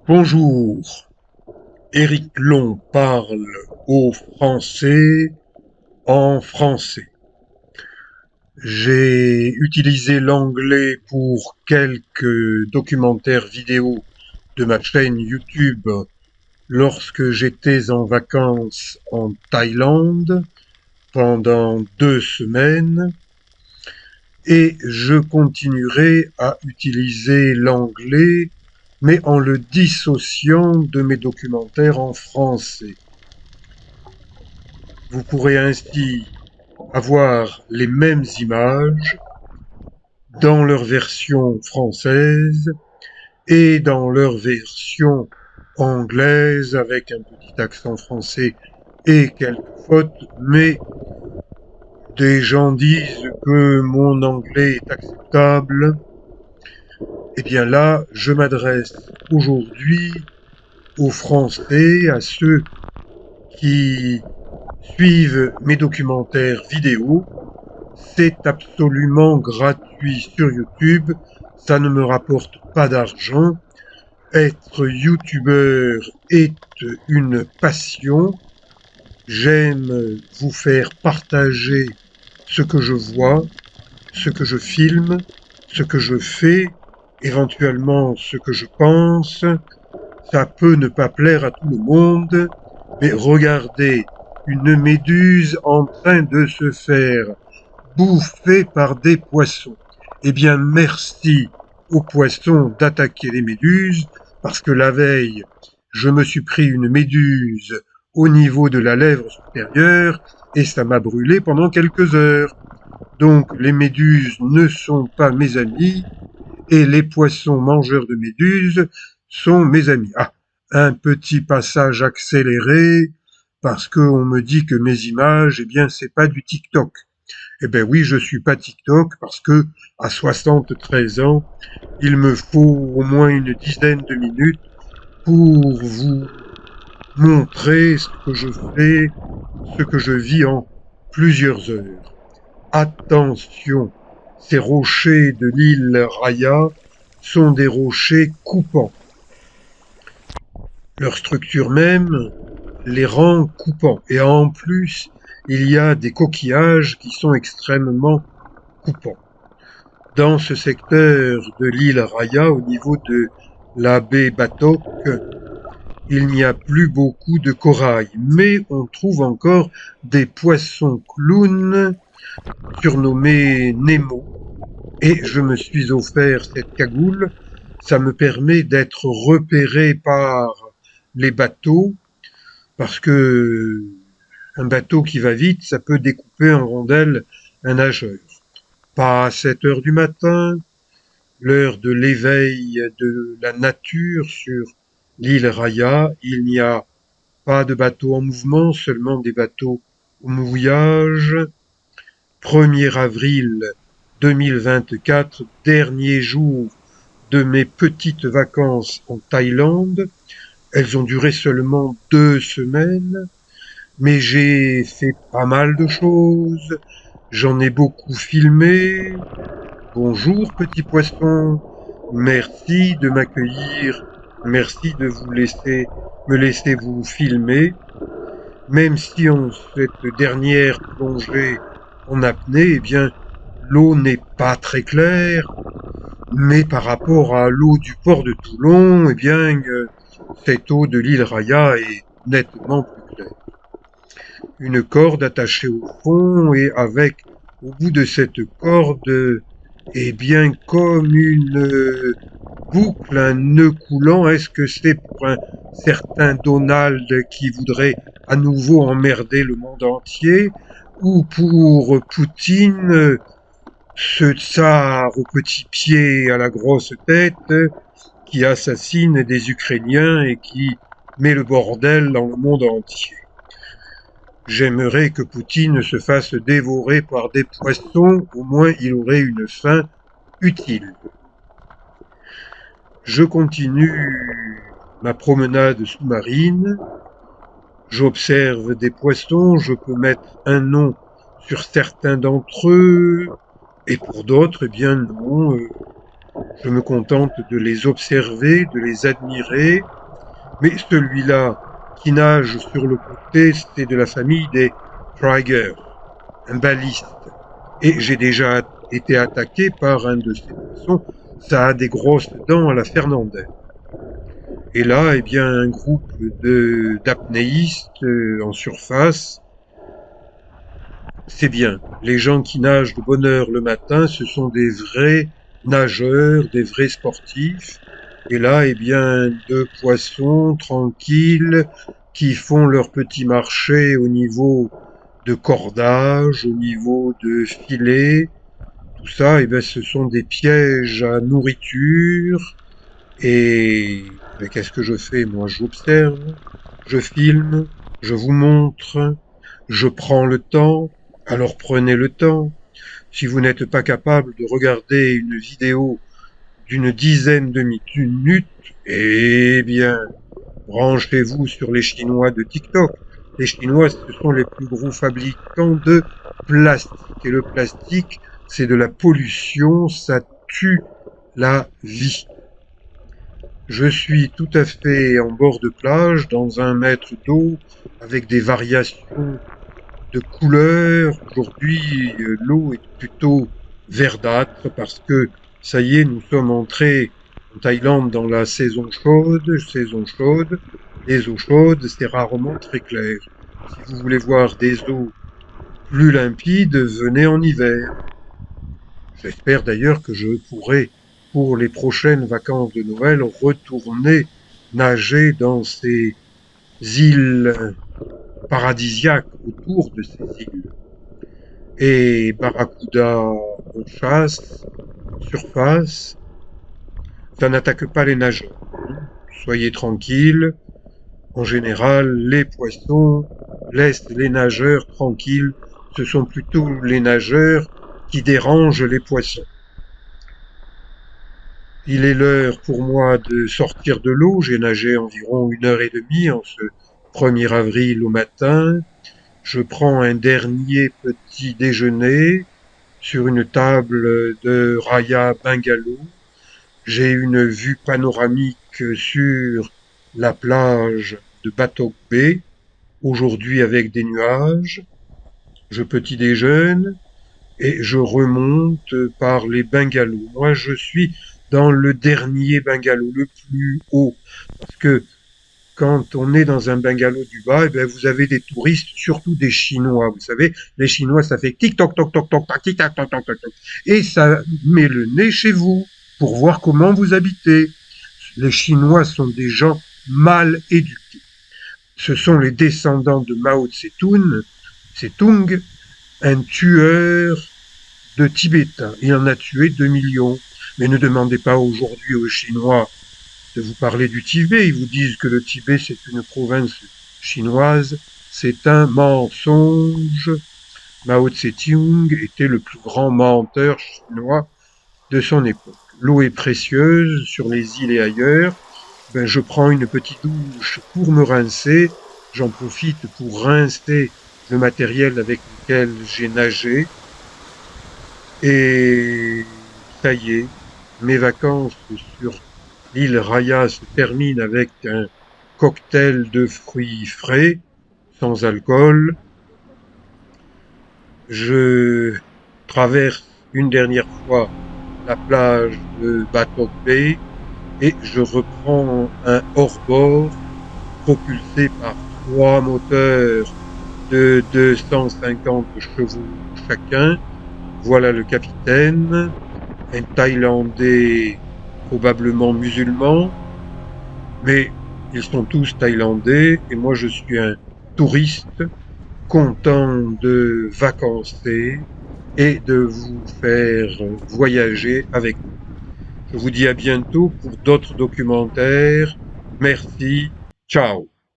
Bonjour, Éric Long parle au français en français. J'ai utilisé l'anglais pour quelques documentaires vidéo de ma chaîne YouTube lorsque j'étais en vacances en Thaïlande pendant 2 semaines et je continuerai à utiliser l'anglais mais en le dissociant de mes documentaires en français. Vous pourrez ainsi avoir les mêmes images dans leur version française et dans leur version anglaise avec un petit accent français et quelques fautes, mais des gens disent que mon anglais est acceptable. Eh bien là, je m'adresse aujourd'hui aux Français, à ceux qui suivent mes documentaires vidéo. C'est absolument gratuit sur YouTube, ça ne me rapporte pas d'argent. Être youtubeur est une passion. J'aime vous faire partager ce que je vois, ce que je filme, ce que je fais, éventuellement ce que je pense. Ça peut ne pas plaire à tout le monde, mais regardez une méduse en train de se faire bouffer par des poissons. Eh bien, merci aux poissons d'attaquer les méduses, parce que la veille, je me suis pris une méduse au niveau de la lèvre supérieure et ça m'a brûlé pendant quelques heures. Donc, les méduses ne sont pas mes amis et les poissons mangeurs de méduses sont mes amis. Ah, un petit passage accéléré, parce qu'on me dit que mes images, eh bien, c'est pas du TikTok. Eh ben oui, je suis pas TikTok parce que à 73 ans, il me faut au moins une dizaine de minutes pour vous montrer ce que je fais, ce que je vis en plusieurs heures. Attention, ces rochers de l'île Raya sont des rochers coupants. Leur structure même les rend coupants. Et en plus, il y a des coquillages qui sont extrêmement coupants. Dans ce secteur de l'île Raya, au niveau de la baie Batok, il n'y a plus beaucoup de corail, mais on trouve encore des poissons clowns surnommés Nemo. Et je me suis offert cette cagoule. Ça me permet d'être repéré par les bateaux, parce que un bateau qui va vite, ça peut découper en rondelles un nageur. Pas à 7 heures du matin, l'heure de l'éveil de la nature sur l'île Raya. Il n'y a pas de bateaux en mouvement, seulement des bateaux au mouillage. 1er avril 2024, dernier jour de mes petites vacances en Thaïlande. Elles ont duré seulement 2 semaines, mais j'ai fait pas mal de choses. J'en ai beaucoup filmé. Bonjour petit poisson, merci de m'accueillir, merci de me laisser vous filmer. Même si en cette dernière plongée en apnée, eh bien, l'eau n'est pas très claire, mais par rapport à l'eau du port de Toulon, eh bien, cette eau de l'île Raya est nettement plus claire. Une corde attachée au fond et avec, au bout de cette corde, eh bien, comme une boucle, un nœud coulant. Est-ce que c'est pour un certain Donald qui voudrait à nouveau emmerder le monde entier, ou pour Poutine, ce tsar au petit pied à la grosse tête, qui assassine des Ukrainiens et qui met le bordel dans le monde entier? J'aimerais que Poutine se fasse dévorer par des poissons, au moins il aurait une fin utile. Je continue ma promenade sous-marine, j'observe des poissons, je peux mettre un nom sur certains d'entre eux, et pour d'autres, eh bien non, je me contente de les observer, de les admirer. Mais celui-là qui nage sur le côté, c'est de la famille des Trigger, un baliste. Et j'ai déjà été attaqué par un de ces poissons. Ça a des grosses dents à la Fernandez. Et là, eh bien, un groupe d'apnéistes en surface, c'est bien. Les gens qui nagent de bonne heure le matin, ce sont des vrais nageurs, des vrais sportifs. Et là, eh bien, deux poissons tranquilles qui font leur petit marché au niveau de cordage, au niveau de filet. Tout ça, eh bien, ce sont des pièges à nourriture. Et ben, qu'est-ce que je fais? Moi, j'observe, je filme, je vous montre, je prends le temps. Alors prenez le temps. Si vous n'êtes pas capable de regarder une vidéo d'une dizaine de minutes, eh bien, branchez-vous sur les Chinois de TikTok. Les Chinois, ce sont les plus gros fabricants de plastique. Et le plastique, c'est de la pollution, ça tue la vie. Je suis tout à fait en bord de plage, dans un mètre d'eau, avec des variations de couleurs. Aujourd'hui, l'eau est plutôt verdâtre parce que, ça y est, nous sommes entrés en Thaïlande dans la saison chaude, saison chaude. Les eaux chaudes, c'est rarement très clair. Si vous voulez voir des eaux plus limpides, venez en hiver. J'espère d'ailleurs que je pourrai, pour les prochaines vacances de Noël, retourner nager dans ces îles paradisiaques autour de ces îles. Et barracuda, on chasse, en surface, ça n'attaque pas les nageurs. Soyez tranquilles. En général, les poissons laissent les nageurs tranquilles. Ce sont plutôt les nageurs qui dérangent les poissons. Il est l'heure pour moi de sortir de l'eau. J'ai nagé environ 1 heure et demie en ce 1er avril au matin. Je prends un dernier petit déjeuner sur une table de Raya Bungalow. J'ai une vue panoramique sur la plage de Batok Bay, aujourd'hui avec des nuages. Je petit déjeune et je remonte par les bungalows. Moi, je suis dans le dernier bungalow, le plus haut, parce que quand on est dans un bungalow du bas, eh bien, vous avez des touristes, surtout des Chinois. Vous savez, les Chinois, ça fait tic-toc, toc, toc, toc, toc, tic-tac, toc, toc, toc, toc. Et ça met le nez chez vous pour voir comment vous habitez. Les Chinois sont des gens mal éduqués. Ce sont les descendants de Mao Tse-tung, un tueur de Tibétains. Il en a tué 2 millions. Mais ne demandez pas aujourd'hui aux Chinois de vous parler du Tibet. Ils vous disent que le Tibet, c'est une province chinoise. C'est un mensonge. Mao Tse-tung était le plus grand menteur chinois de son époque. L'eau est précieuse sur les îles et ailleurs. Ben, je prends une petite douche pour me rincer. J'en profite pour rincer le matériel avec lequel j'ai nagé. Et ça y est, mes vacances sur l'île Raya se terminent avec un cocktail de fruits frais, sans alcool. Je traverse une dernière fois la plage de Batok Bay et je reprends un hors-bord propulsé par 3 moteurs de 250 chevaux chacun. Voilà le capitaine, un Thaïlandais probablement musulman, mais ils sont tous Thaïlandais et moi je suis un touriste content de vacancer et de vous faire voyager avec moi. Je vous dis à bientôt pour d'autres documentaires. Merci. Ciao.